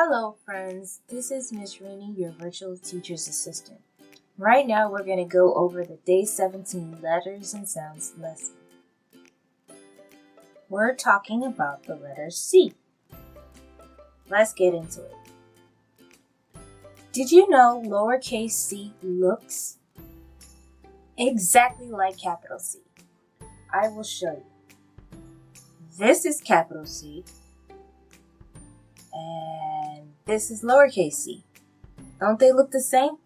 Hello friends, this is Miss Rainey, your virtual teacher's assistant. Right now we're going to go over the Day 17 Letters and Sounds lesson. We're talking about the letter C. Let's get into it. Did you know lowercase c looks exactly like capital C? I will show you. This is capital C. And this is lowercase c. Don't they look the same?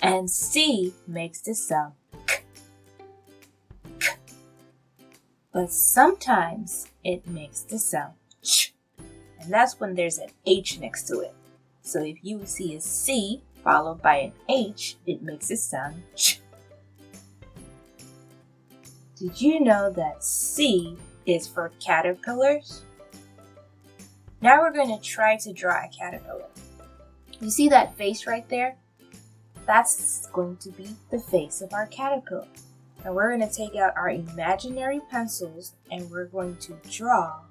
And C makes this sound k, k. But sometimes it makes the sound ch. And that's when there's an H next to it. So if you see a C followed by an H, it makes it sound ch. Did you know that C is for caterpillars? Now we're going to try to draw a caterpillar. You see that face right there? That's going to be the face of our caterpillar. Now we're going to take out our imaginary pencils and we're going to draw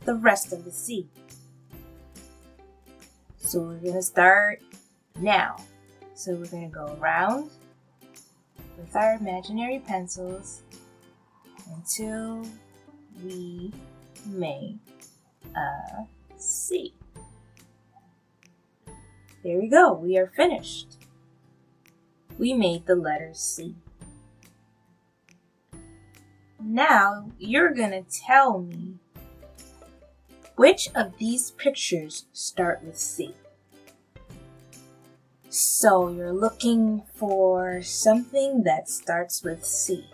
the rest of the C. So we're going to start now. So we're going to go around with our imaginary pencils until we make a C. There we go, we are finished. We made the letter C. Now you're gonna tell me which of these pictures start with C. So you're looking for something that starts with C.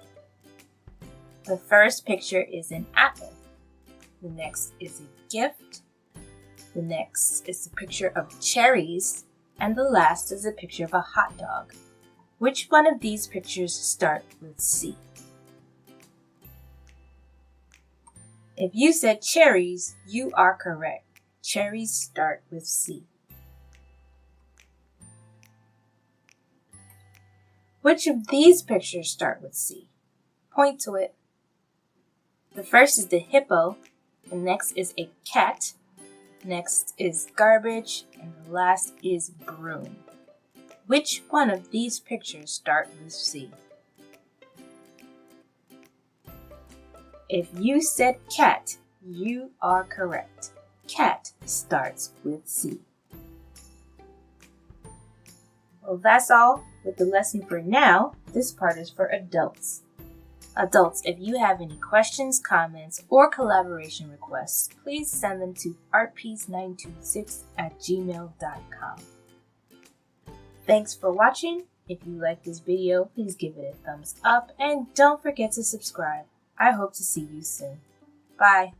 The first picture is an apple. The next is a gift. The next is a picture of cherries. And the last is a picture of a hot dog. Which one of these pictures start with C? If you said cherries, you are correct. Cherries start with C. Which of these pictures start with C? Point to it. The first is the hippo. The next is a cat. Next is garbage. And the last is broom. Which one of these pictures start with C? If you said cat, you are correct. Cat starts with C. Well, that's all with the lesson for now. This part is for adults. Adults, if you have any questions, comments, or collaboration requests, please send them to artpiece926@gmail.com. Thanks for watching. If you like this video, please give it a thumbs up and don't forget to subscribe. I hope to see you soon. Bye.